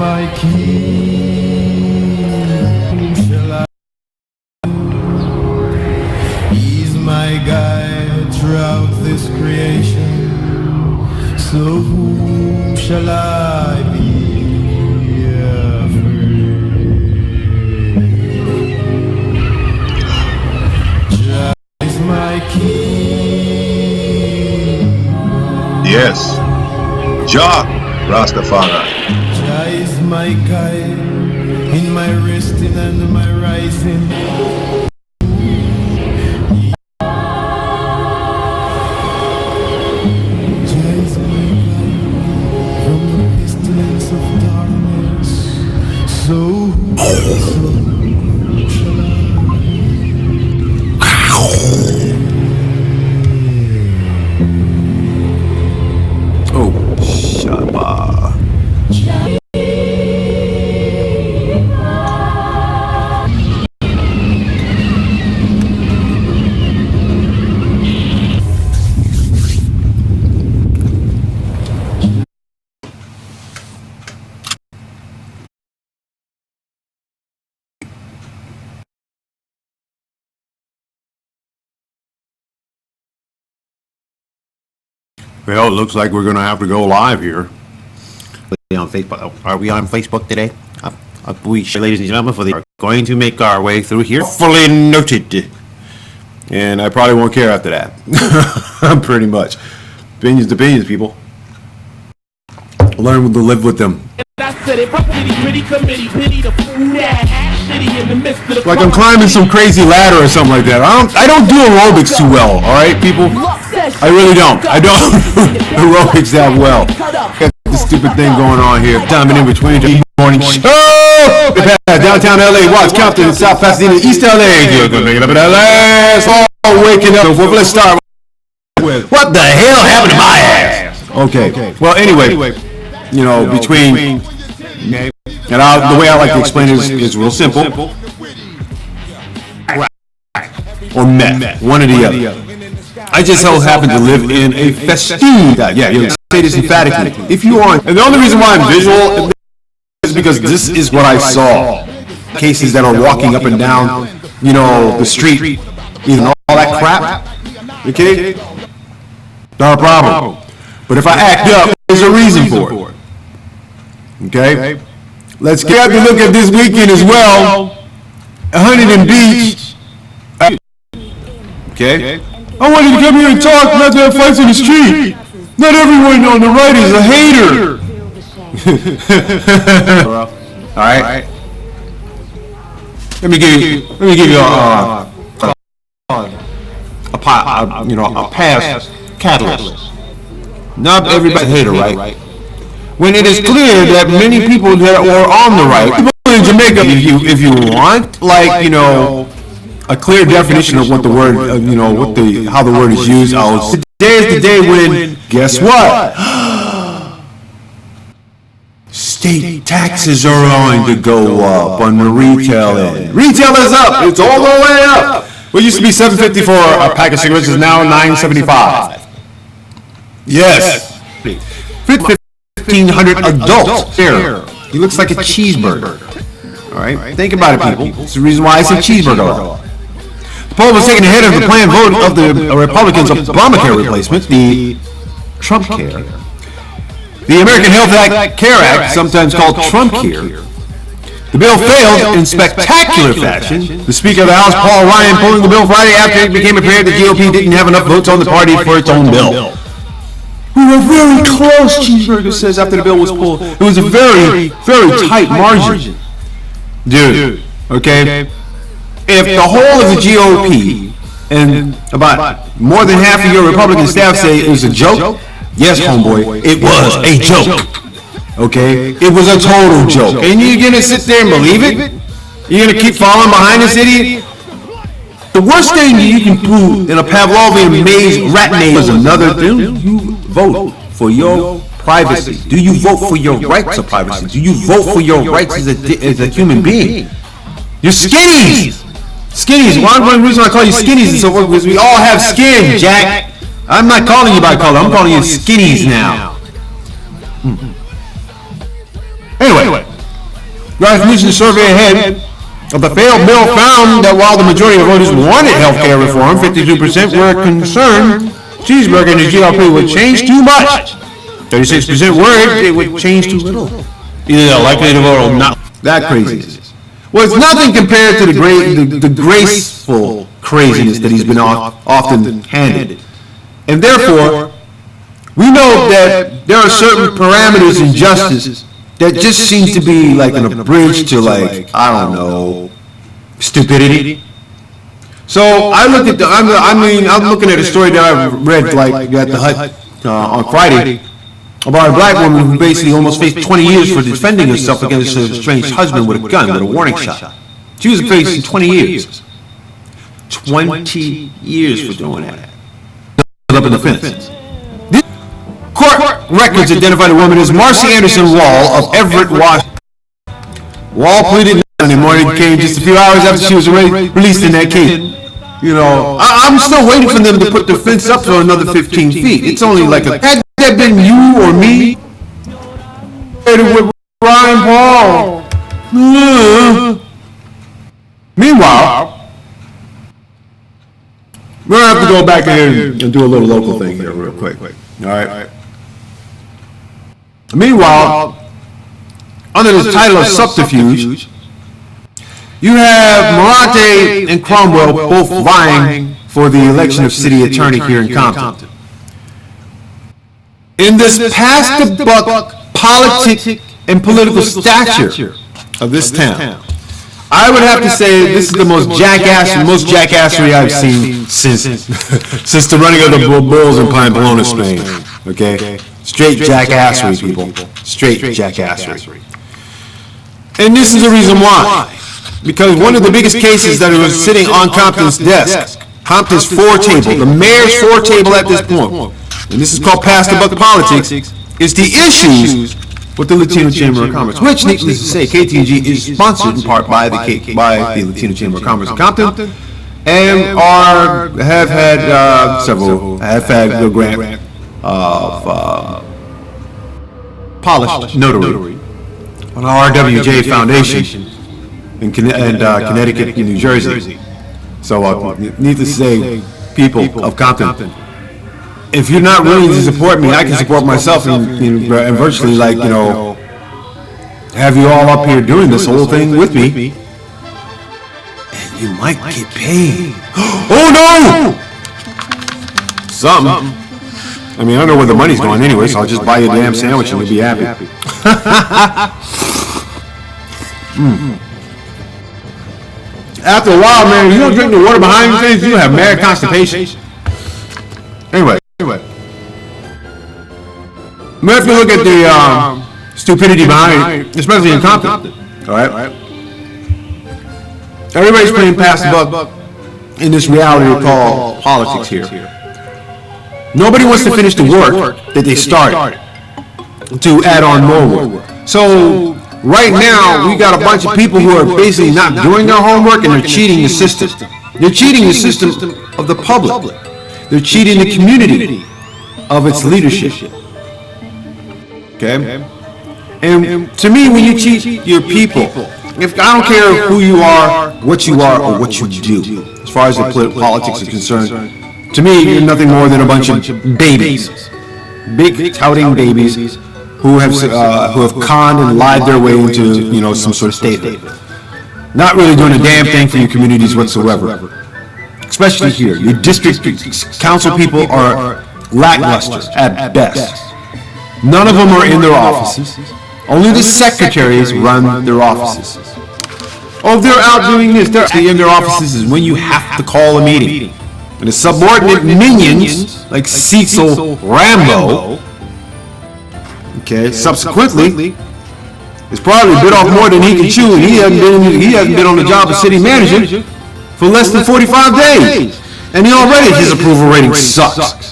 my king, shall I? He's my guide throughout this creation. So whom shall I be afraid? Jah is my king. Yes, Jah Rastafari. Jah is my guide in my resting and my rising. Jah is my guide from the pestilence of darkness. So shall I? Oh, Shabba. Well, it looks like we're going to have to go live here. On Facebook. Are we on Facebook today? We, ladies and gentlemen, are going to make our way through here. Fully noted. And I probably won't care after that. Pretty much. Opinions to opinions, people. Learn to live with them. Like I'm climbing some crazy ladder or something like that. I don't do aerobics too well, alright, people? I really don't. I don't do aerobics that well. Got this stupid thing going on here. Timing in between the morning show. Downtown LA, Watts, Compton, South Pasadena, East LA. You're gonna make it up in LA. All waking up. Let's start with what the hell happened to my ass? Okay. Well, anyway, you know, between and the way I like to explain it is real simple. Or meth, one or the other. I just so happen to live in a festoon. Yeah, you say this emphatically. If you are, and the only reason why I'm visual is because this is what I saw. Cases that are walking up and down, you know, the street, even all that crap. Okay, not a problem. But if I act up, there's a reason for it. Okay, let's get a look at this weekend as well. Huntington Beach. Okay. I wanted to come here and talk, not to have fights in the street. Not everyone on the right is a hater. All right. Let me give you a past catalyst. Not everybody's a hater, right? When it is clear that many people that are on the right, people in Jamaica, if you want, like, you know, a clear definition of what the word, how the word is used. Today is the day when, guess what? State taxes are going to go up on the retail end. Retail is up. It's all the way up. What used to be $7.50 for a pack of cigarettes is now $9.75. Yes. 1,500 adults here. He looks like a cheeseburger. All right. Think about it, people. It's the reason why I say cheeseburger. The poll was taken ahead of the planned vote of the Republicans' Obamacare replacement, the Trump Care. The American Health Care Act, sometimes called Trump Care. The bill failed in spectacular fashion. The Speaker of the House, Paul Ryan, pulling the bill Friday after it became apparent the GOP didn't have enough votes on the party for its own bill. We were very close, Cheeseburger says, after the bill was pulled. It was a very, very tight margin. Dude, okay? If the whole of the GOP and about more than half of your Republican staff say it was a joke, yes, homeboy, it was a joke. Okay? It was a total joke. And you're going to sit there and believe it? You're going to keep following behind this idiot? The worst thing you can do in a Pavlovian rat maze is another thing. Do you vote for your privacy? Do you vote for your rights of privacy? Do you vote for your rights as a human being? You're skinnies! Skinnies. One reason I call you skinnies is so because we all have skin, Jack. I'm not calling you by color. I'm calling you skinnies now. Anyway, Rasmussen survey ahead of the failed bill found that while the majority of voters wanted health care reform, 52% were concerned cheeseburger and the GOP would change too much. 36% worried it would change too little. Either they're likely to vote or not. That craziness. Well, it's nothing compared to the graceful craziness that he's been often handed. And therefore, we know that there are certain parameters in justice that just seem to be like an bridge to, like, I don't know, stupidity. So I look at I'm looking at a story that I read like at the Hut on Friday about a black woman who basically almost faced 20 years for defending herself against her estranged husband with a gun, with a warning shot. She was facing 20 years. 20 years for doing that. Up in the fence. Court records identified a woman as Marcy Anderson Wall of Everett, Washington. Wall pleaded Sunday morning, came just a few hours after she was released in that case. You know, I'm still waiting for them to put the fence up for another 15 feet. It's only like had that been you or me? With Ryan Paul. Meanwhile, we're going to have to go back in and do a little local thing here real quick. All right. Meanwhile, under the title of subterfuge, you have Morante and Cromwell both vying for the election of city attorney here in Compton. In this pass-the-buck politic and political stature of this town, I would have to say this is the most jackassery I've seen since the running of the Bulls in Pamplona, Spain. Okay? Straight jackassery, people. Straight jackassery. And this is the reason why. Because one of the biggest cases that was sitting on Compton's desk, Compton's floor table, the mayor's floor table at this point, and this is called Pass the Buck Politics, is the issues with the Latino Chamber of Commerce, which, needless to say, KTNG is sponsored in part by the Latino Chamber of Commerce in Compton, and have had the grant of polished notary on RWJ Foundation in Connecticut and New Jersey. So, needless to say, people of Compton, if you're not willing to support me, I can support myself and virtually, like, you know, have you all up here doing this whole thing with me. And you might get paid. Oh no! Something. I mean, I don't know where the money's going anyway, so I'll just buy you a damn sandwich and you'll be happy. After a while, man, if you don't drink the water behind things, you have mad constipation. Anyway. But if you look at the stupidity behind it, especially in Compton, all right? Everybody's playing pass the buck in this reality we call politics here. Nobody wants to finish the work that they started to add on more work. So right now, we got a bunch of people who are basically not doing their homework and they're cheating the system. They're cheating the system of the public. They're cheating the community of its leadership. Okay? And to me, when you cheat your people, if I don't care who you are, what you are, or what you do, as far as the politics is concerned, to me, you're nothing more than a bunch of babies, big touting babies who have conned and lied their way into, you know, some sort of statehood, not really doing a damn thing for your communities whatsoever. Especially here, your district council people are lackluster at best. None of them are in their offices. Only the secretaries run their offices. Oh, they're out doing this. They're actually in their offices is when you have to call a meeting. And the subordinate minions, like Cecil Rambo, okay, subsequently, is probably bit off more than he can chew, and he hasn't been on the job of city manager for less than 45 days. And his approval rating sucks.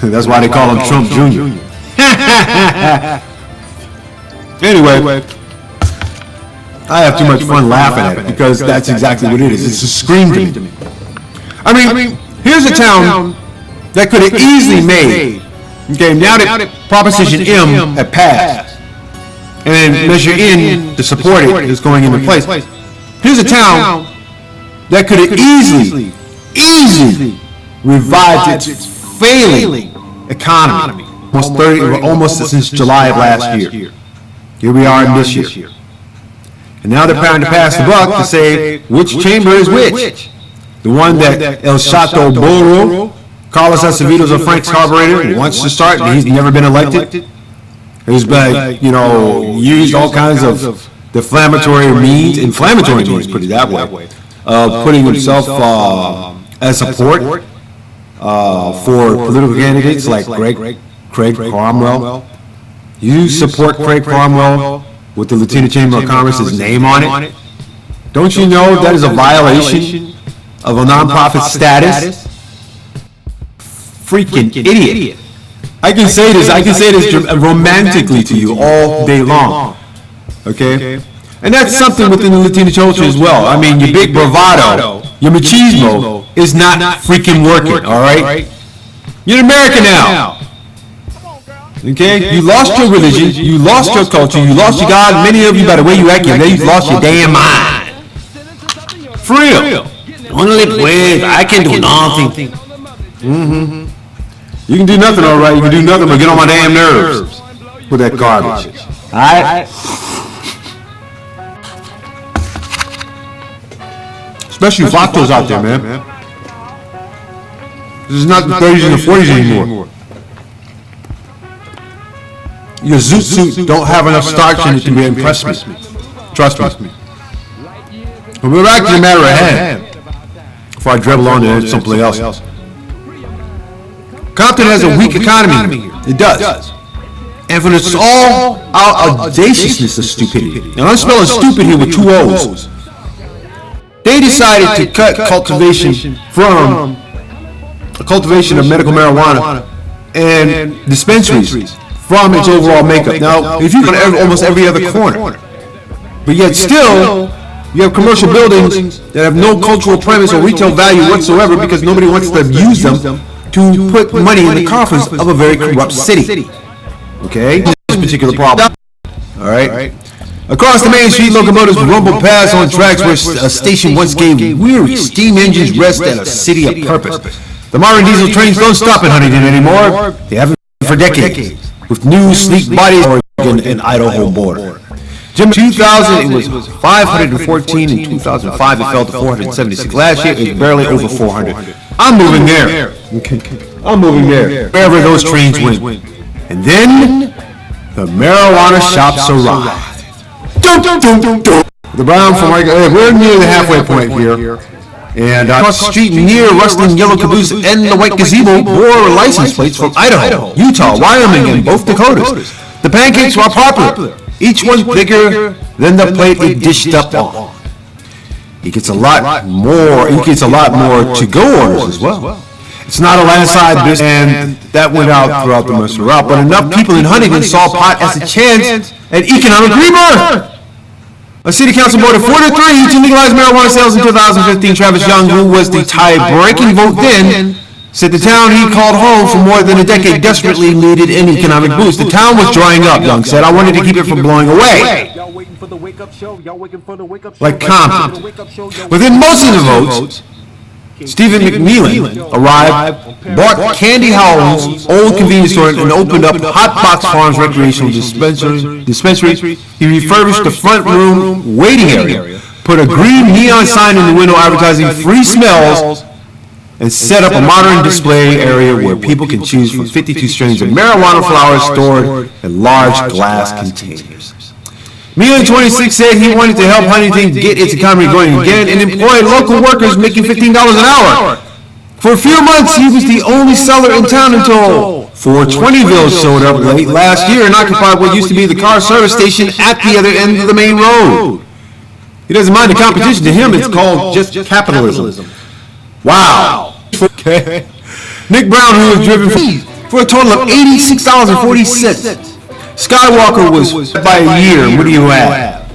That's why they call him Trump Jr. Anyway, I have too much fun laughing at it because that's exactly what it is. It's a scream to me. I mean, here's a town that could have easily made, okay, now that Proposition M had passed, and measure in to support it is going into place. Here's a town that could have easily revived its failing economy almost since July of last year. Here we are in this year. And now they're trying to pass the buck to say which chamber is which. The one that El Chato Boro, Carlos Acevedo's a Frank's carburetor, wants to start, but he's never been elected. He's been, used all kinds of inflammatory means, put it that way, putting himself as support for political candidates like Craig Cromwell. You support Craig Cromwell with the Latino Chamber of Commerce's name on it? Don't you know that is a violation of a nonprofit status? Freaking idiot. I can say this romantically to you all day long. Okay? And that's something within the Latino culture as well. I mean, your big bravado, your machismo is not freaking working, all right? You're an American now. Okay? You lost your religion, you lost your culture, you lost your God. Many of you, by the way you act, you've lost your damn mind. For real. Only pues, I can do nothing. Mm-hmm. You can do nothing, all right. You can do nothing but get on my damn nerves with that garbage. All right? Especially vatos out there, man. This is not the 30s and the 40s anymore. Your zoot suit don't have enough starch in it to impress me. Trust me. But we're back to the matter at hand. Before I dribble on to something else. Compton has a weak economy here. It does. And for this all-out audaciousness of stupidity. Now I'm spelling stupid here with 2 O's. They decided to cut cultivation from a cultivation of medical marijuana and dispensaries from its overall makeup. Now, if you go to almost every other corner, but yet still, you have commercial buildings that have no cultural premise or retail value whatsoever because nobody wants to use them to put money in the coffers of a very corrupt city. Okay? This particular problem. All right? Across the main street, locomotives rumble past on tracks where a station once gave weary steam engines rest at a city of purpose. The modern diesel trains don't stop in Huntington anymore. They haven't for decades. With new sleek bodies on Oregon and Idaho border. In 2000, it was 514. In 2005, it fell to 476. Last year, it was barely over 400. I'm moving there. I'm moving there. Wherever those trains went. And then, the marijuana shops arrived. The brown from we're near the halfway point here. And across the street near rustling yellow caboose and the white gazebo bore license plates from Idaho, Utah, Wyoming, and both Dakotas. The pancakes were popular, each one bigger than the plate it dished up on. He gets a lot more to-go orders as well. It's not a landslide business, and that went out throughout the rest of the route, but enough people in Huntington saw pot as a chance at economic rebirth. A city council voted 4-3 to legalize marijuana sales in 2015. Travis Young, who was the tie-breaking vote then, said the town he called home for more than a decade desperately needed an economic boost. The town was drying up, Young said. I wanted to keep it from blowing away. Like Compton. Within most of the votes, Stephen McNeilin arrived, bought Candy Howell's old convenience store and opened up Hot Box Farms recreational dispensary. He refurbished the front room waiting area, put a green neon sign in the window advertising free smells, and set up a modern display area where people can choose from 52 strains of marijuana flowers stored in large glass containers. Meehan, 26, said he wanted to help Huntington get its economy going again and employ local workers making $15 an hour. For a few months, he was the only seller in town until 420ville showed up late last year and occupied what used to be the car service station at the other end of the main road. He doesn't mind the competition. To him, it's called just capitalism. Wow. Okay. Nick Brown, who was driven for a total of $86.40. Skywalker was by a year. What do you have?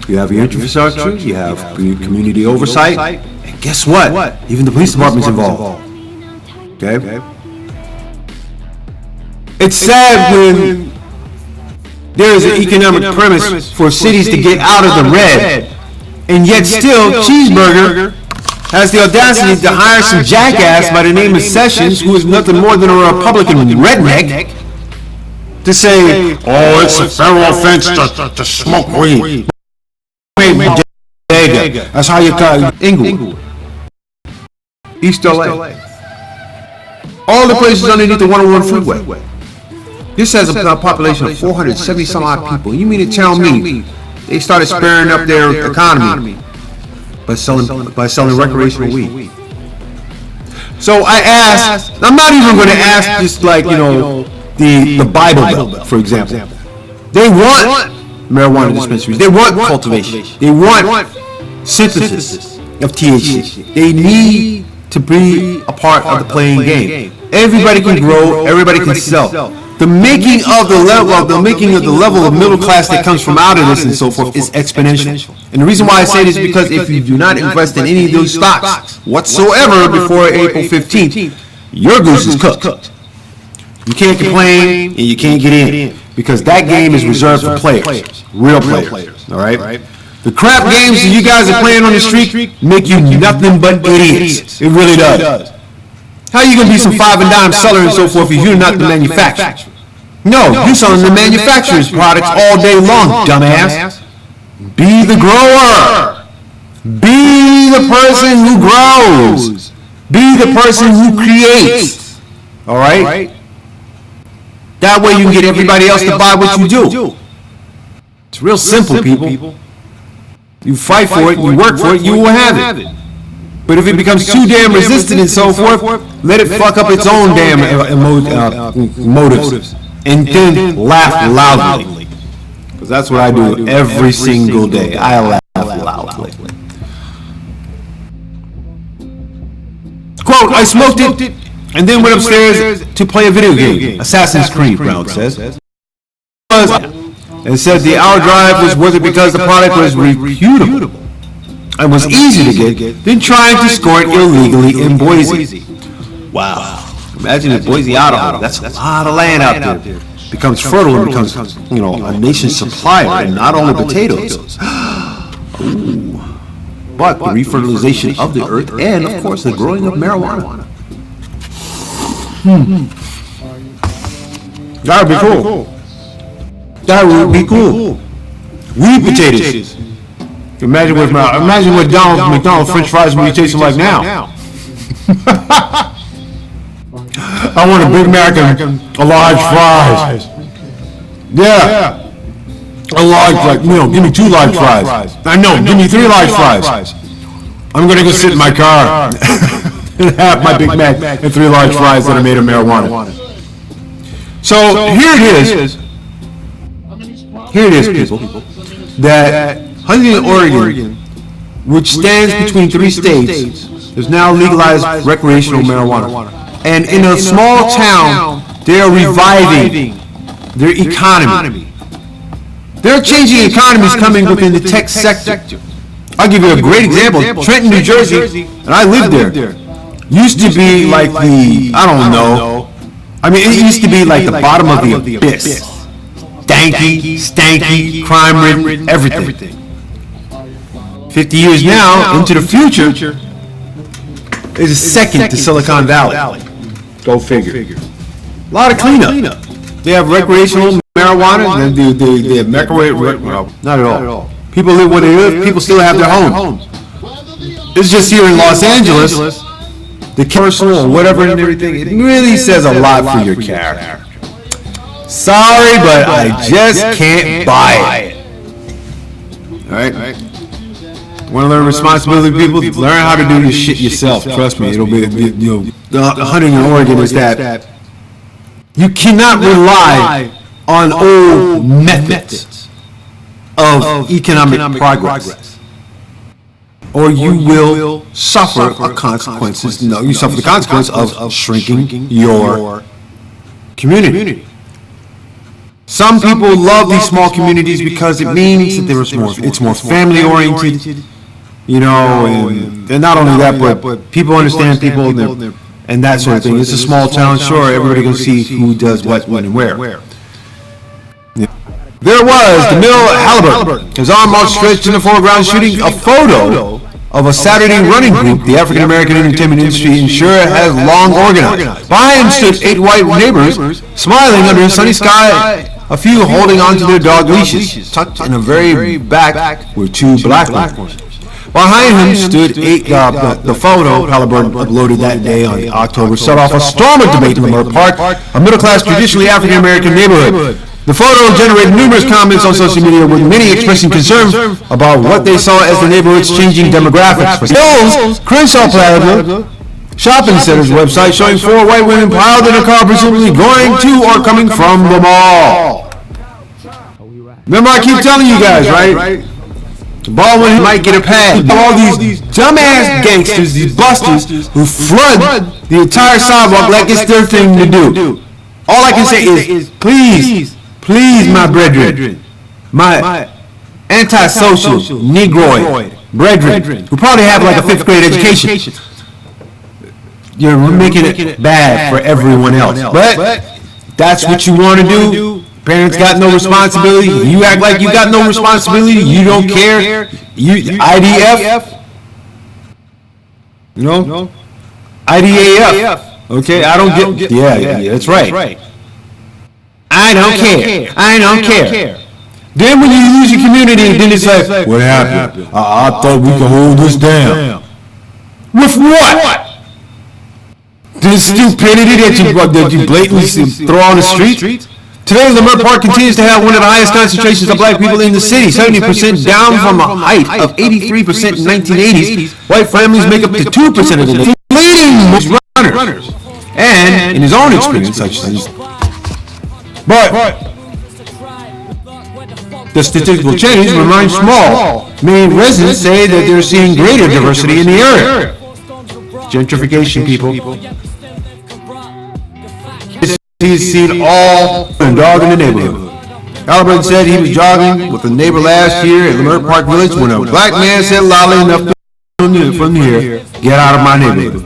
You have your infrastructure, you have community oversight, and guess what? Even the police department's involved. Okay? It's sad when There is an economic premise for cities to get out of the red, and yet still Cheeseburger has the audacity to hire some jackass by the name of Sessions, who is nothing more than a Republican redneck, to say, oh, it's a federal offense to smoke weed. That's how you call it. Inglewood. East LA. All the places underneath the 101 freeway. This has a population of 470 some odd people. You mean to tell me they started sparing up their economy by selling recreational weed? So I asked, I'm not even going to ask just like, the Bible Belt, for example. They want marijuana dispensaries. They want cultivation. They want synthesis of THC. They need to be a part of the playing game. Everybody can grow. Everybody can sell. The making of the level of middle class that comes from out of this and so forth is exponential. And the reason why I say this is because if you do not invest in any of those stocks whatsoever before April 15th, your goose is cooked. You can't complain and you can't get in because that game is reserved for players, real players. All right. The crap games that you guys are playing on the street make you nothing but idiots. It really does. How are you going to be some 5 and dime seller and so forth if you're not the manufacturer? No, you're selling the manufacturer's products all day long, dumbass. Be the grower. Be the person who grows. Be the person who creates. All right? That way you can get everybody else to buy what you do. It's real simple, people. You fight for it, you work for it, you will have it. But if it becomes too damn resistant and so forth, let it fuck up its own damn motives. And then laugh loudly. Because that's what I do every single day. I laugh loudly. Quote, I smoked it and then went upstairs to play a video game. Assassin's Creed, Brown says. And said the hour drive was worth it because the product was reputable and was easy to get, than trying to score it illegally in Boise. Wow. Imagine if Boise, Idaho, that's a lot of land out there, becomes fertile and becomes, a nation's supplier, and not only potatoes, but the refertilization of the earth and, of course, the growing of marijuana. That would be cool. That would be cool. Weed potatoes. Imagine what McDonald's French fries will be tasting like now. I want a Big Mac and a large fries. Yeah. A large, give me 2 large fries. I know, give me 3 large fries. I'm going to go sit in my car and have my Big Mac and 3 large fries that are made of marijuana. So here it is, people, that Huntington, Oregon, which stands between 3 states, has now legalized recreational marijuana. And in a small town, they are reviving their economy. There are changing economies coming within the tech sector. I'll give you a great example. Trenton, New Jersey, and I lived there, used to be like it used to be like the bottom of the abyss. Danky, stanky, crime-ridden, everything. 50 years now, into the future, is a second to Silicon Valley. Go figure. A lot of cleanup. They have recreational marijuana, and they have not at all. People live where they live, people still have their homes. It's just here in Los Angeles, the personal or whatever and everything, it really says a lot for your character. Sorry, but I just can't buy it. Alright? Want to learn responsibility, people? Learn how to do this shit yourself. Trust me, it'll be, the hunting in Oregon is that you cannot rely on old methods of economic progress, or you will suffer the consequences. No, you suffer the consequence of shrinking your community. Some people love these small communities because it means that it's more family oriented, and not only that, but people understand people and that sort of thing. It's a small town, sure, everybody can see who does what, when, and where. Yeah. There was DeMille Halliburton, his arm outstretched in the foreground, shooting a photo of a Saturday running group the African American entertainment industry has long organized. Behind him stood 8 white neighbors, smiling under a sunny sky, a few holding onto their dog leashes. Tucked in the very back were 2 black ones. Behind him stood 8. The photo Halliburton uploaded that day on October set off a storm of debate in Leimert Park, a middle-class, traditionally African American neighborhood. The photo generated numerous comments on social media, with many expressing concern about what they saw as the neighborhood's changing demographics. For Hills, Crenshaw Plaza shopping center's website showing 4 white women piled in a car, presumably going to or coming from the mall. Remember, I keep telling you guys, right? Baldwin might get a pass. All these dumbass gangsters, these busters, who flood the entire sidewalk like it's their thing to do. All I can say is, please, my brethren, my antisocial Negroid brethren, who probably have like a 5th grade education, you're making it bad for everyone else. But that's what you want to do. Parents got no responsibility. You act like you got no responsibility. You don't care. You IDF. You know? IDAF. Okay, I don't get. Yeah, that's right. I don't care. Then when you lose your community, then it's like, what happened? I thought we could hold this down. With what? The stupidity that you blatantly throw on the street? Today, Leimert Park continues to have one of the highest concentrations of black people in the city, 70% down from a height of 83% in 1980s. White families make up to 2% of the leading most runners. And in his own experience, such things. But the statistical change remains small. Many residents say that they're seeing greater diversity in the area. Gentrification, people. He's seen all and dog in the neighborhood. Halliburton said he was jogging with a neighbor last year at Leimert Park Village when a black man said loudly enough from here, "Get out of my neighborhood."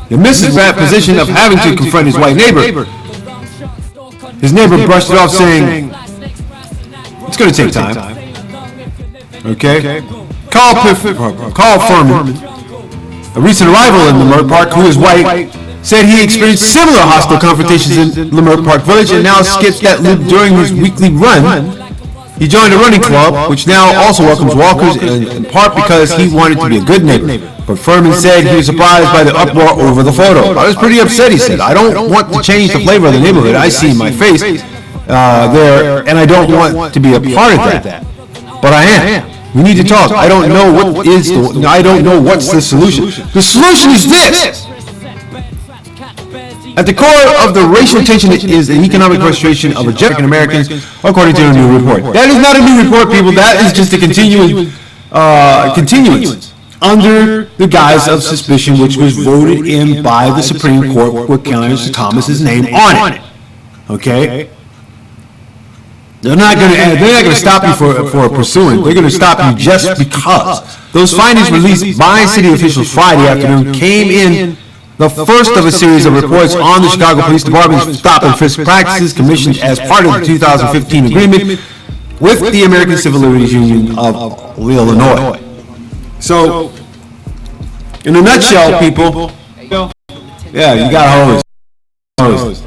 He misses that position of having to confront his white neighbor. His neighbor brushed it off, saying, "It's going to take time." Okay? Carl Furman, a recent arrival in Leimert Park who is white, said he experienced similar hostile confrontations in Leimert Park Village and now skips that loop during his weekly run. He joined a running club, which now also welcomes walkers, in part because he wanted to be a good neighbor. But Furman said he was surprised by the uproar over the photo. I was pretty upset, he said. I don't want to change the flavor of the neighborhood I see in my face there, and I don't want to be a part of that. But I am. We need to talk. I don't know what's the solution. The solution is this. At the core of the racial tension is the economic frustration of African Americans, according to a new report. That is not a new report, people. That is just a continuance under the guise of suspicion, which was voted in by the Supreme Court with Clarence Thomas's name on it. Okay. They're not going to stop you for pursuing. They're going to stop you just because. Those findings released by city officials Friday afternoon came in the first of a series of reports on the Chicago Police Department's stop and frisk practices commissioned as part of the 2015 agreement with the American Civil Liberties Union of Illinois. So, in a nutshell, people, yeah, you got hose.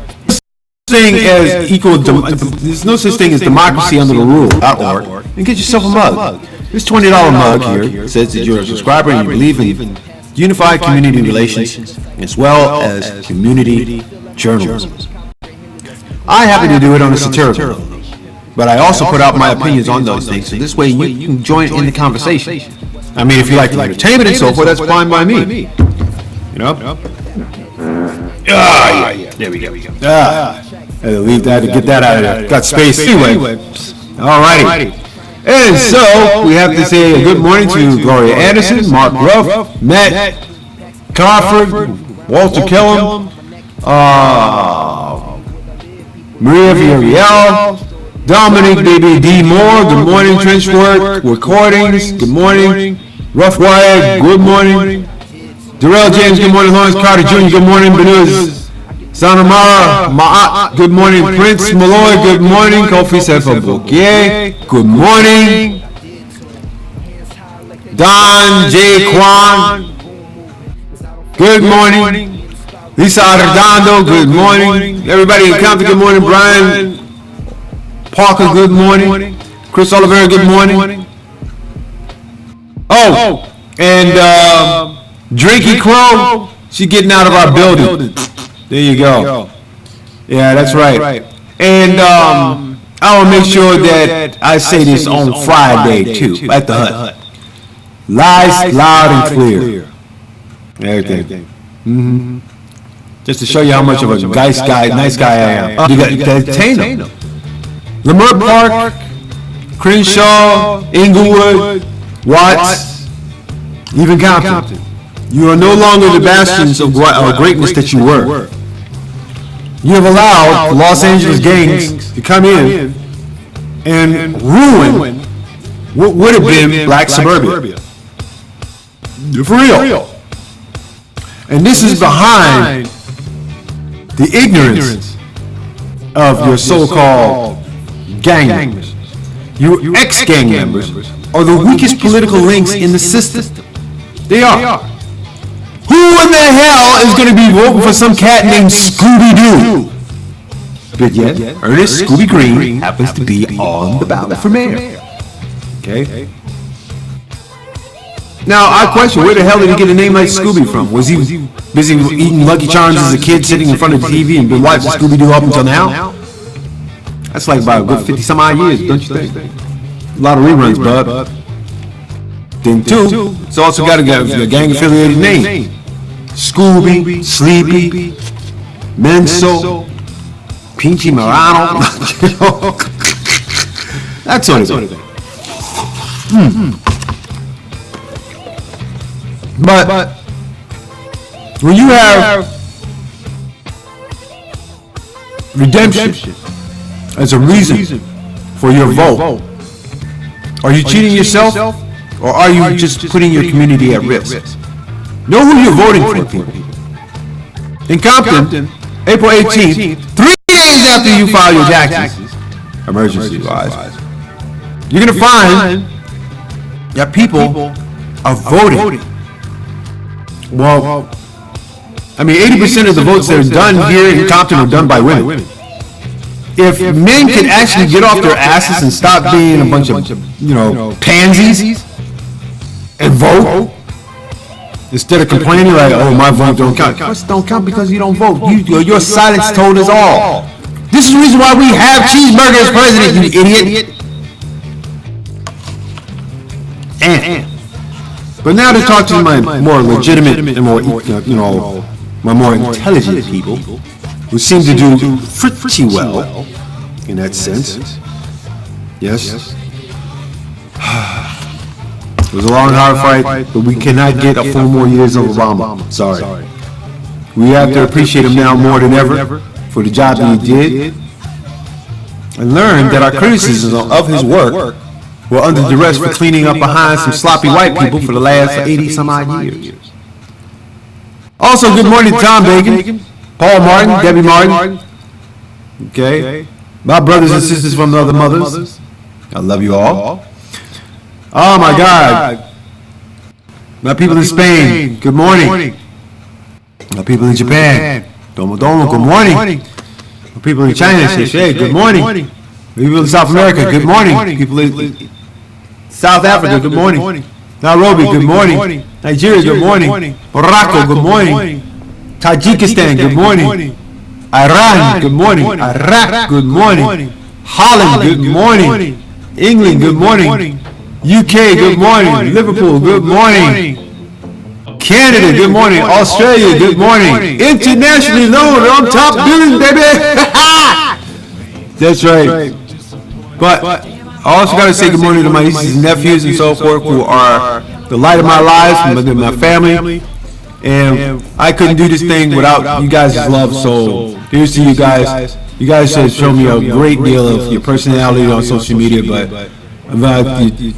There's no such thing as democracy under the rule.org, and get yourself a mug. This $20 mug here says that you're a subscriber and you believe in unified community relations as well as community journalism. I happen to do it on a satirical level, but I also put out my opinions on those things, so this way you can join in the conversation. I mean, if you like the entertainment and so forth, that's fine by me. You know? Yeah. There we go. Leave that to get that out of there. Got space anyway. Alrighty. And so, we have to say a good morning to Gloria Anderson, Mark Ruff, Matt Crawford, Walter Kellum, Maria Villarreal, Dominic Baby D. Moore, good morning, Trenchwork, Recordings, good morning, Rough Wire, good morning, Darrell James, good morning, Lawrence Carter Jr., good morning, Benuz Sanamara Ma'at, good morning. Prince Malloy, good morning. Kofi said from Bouquet, good morning. Don J. Kwan, good morning. Lisa Arredondo, good morning. Everybody in Compton, good morning. Brian Parker, good morning. Chris Oliveira, good morning. Oh, and Drinky Crow, she getting out of our building. There you go. Yeah, that's right. And I will make sure that I say this on Friday too, at the Hut. Lies loud and clear. Everything. Mm-hmm. Just to show you how much of a nice guy I am. You got Ktng, Lamert Park, Crenshaw, Inglewood, Watts, even Compton. You are no longer the bastions of greatness that you were. You have allowed the Los Angeles gangs to come in and ruin what would have been black suburbia. For real. And this is behind the ignorance of your so-called gang members. Your ex-gang members are the weakest political links in the system. They are. Who in the hell is going to be voting for some cat named Scooby-Doo? But yet, Ernest Scooby Green happens to be on the ballot for mayor. Okay? Now, I question, where the hell did he get a name like Scooby from? Was he busy eating Lucky Charms as a kid, sitting in front of the TV and been watching Scooby-Doo up until now? That's like about a good 50-some-odd years, don't you think? A lot of reruns, bud. Then two, it's also got a gang-affiliated name. Scooby, Sleepy, Menso, Pinchy Morano. That sort of thing. But when you have redemption as a reason for your vote, are you cheating yourself, or are you just putting your community at risk? Know who you're voting for, people. In Compton, April 18th, 3 days after you file your taxes, emergency-wise, you're going to find that people are voting. Well, I mean, 80% of the votes that are done here in Compton are done by women. If men could actually get off their asses and stop being a bunch of, pansies and vote, instead of complaining like, oh, my vote don't count. Of course it don't count because you don't vote. Your silence told us all. This is the reason why we have Cheeseburger as president, you idiot. But now to talk to my more legitimate and more, my more intelligent people, who seem to do pretty well in that sense. Yes. It was a long, hard fight, but we cannot get a 4 more years of Obama. Sorry. We have to appreciate him now more than ever for the job that he did, and learn that our criticisms of his work were under duress for cleaning up behind some sloppy white people for the last 80-some-odd years. Also, good morning, Tom Bacon, Paul Martin, Debbie Martin. Okay, my brothers and sisters from the other mothers, I love you all. Oh my God, my people in Spain, good morning. My people in Japan, domo domo, good morning. My people in China, say good morning. People in South America, good morning. People in South Africa, good morning. Nairobi, good morning. Nigeria, good morning. Morocco, good morning. Tajikistan, good morning. Iran, good morning. Iraq, good morning. Holland, good morning. England, good morning. UK, good morning. Liverpool, good morning. Canada, good morning. Australia, good morning. Internationally known on top billing, baby. That's right. But I also got to say good morning to my nieces and nephews and so forth, who are the light of my lives, my family. And I couldn't do this thing without you guys' love. So here's to you guys. You guys have shown me a great deal of your personality on social media, but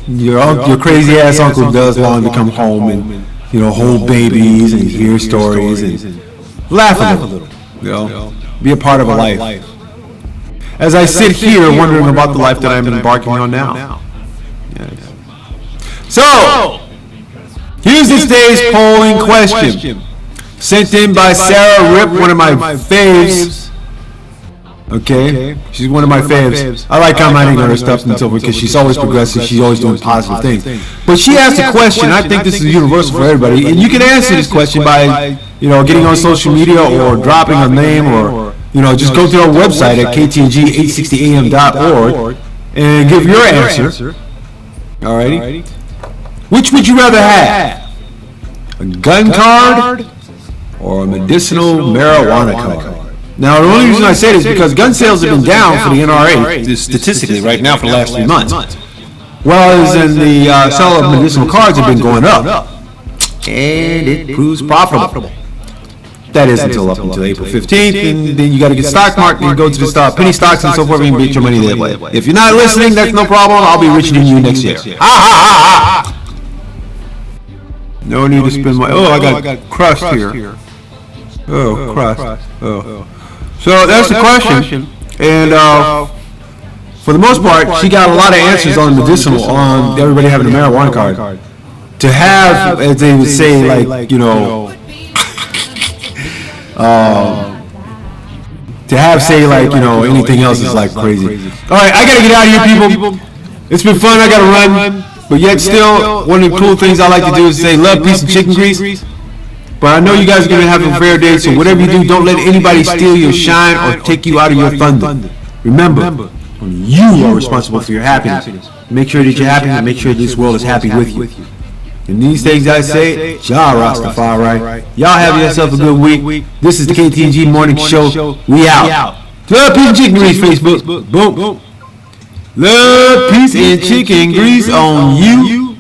your crazy ass uncle does long to come home and hold babies and hear stories and laugh a little. be a part of a life. As I sit here wondering about the life that I'm embarking on now. Yes. So, here's this day's polling question. Sent in by Sarah Rip, one of my faves. Okay, she's one of my faves. I like commenting on her stuff and so forth because she's always progressive. She's always doing positive things. But she asked a question. I think this is universal for everybody, and you can answer this question by, getting on social media or dropping a name, or just go to our website at ktng860am.org and give your answer. Alrighty. Which would you rather have? A gun card or a medicinal marijuana card? Now, the only reason I say this is because gun sales have been down for the NRA statistically right now for the last 3 months. Whereas in the sale of medicinal cards have been going up. And it proves profitable. That is until April 15th, and then you got to get stock market and go to the stock, penny stocks and so forth, and get your money that way. If you're not listening, that's no problem. I'll be richer than you next year. No need to spend my. I got crust here. Oh, crust. Oh. So that's the question, and for the most part, she got a lot of answers on medicinal, on everybody having a marijuana card. To have, as they would say, to have, say, anything else is like crazy. All right, I gotta get out of here, people. It's been fun. I gotta run, but yet still, one of the cool things I like to do is say love, peace, and chicken grease. But I know you guys are going to have a fair day, so whatever you do, don't let anybody steal your shine or take you out of your thunder. Remember, you are responsible for your happiness. Make sure that you're happy and make sure this world is happy with you. And these things I say, Jah Rastafari. Y'all have yourself a good week. This is the KTG Morning Show. We out. Love, peace, and chicken grease, Facebook. Boom. Love, peace, and chicken grease on you.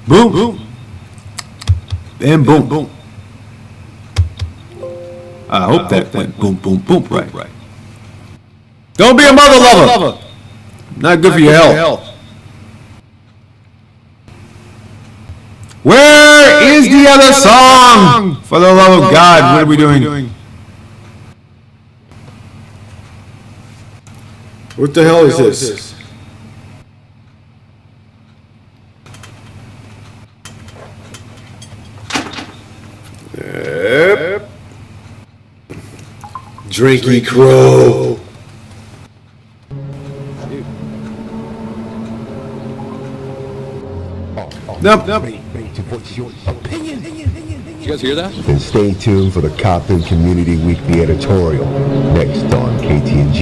Boom. And boom. I hope that went boom, right. Don't be a mother lover. Not good for your health. Where is the other song? For the love of God, what are we doing? What the hell is this? Yep. Drinky Crow. Nope. You guys hear that? Then stay tuned for the Compton Community Weekly editorial next on KTNG.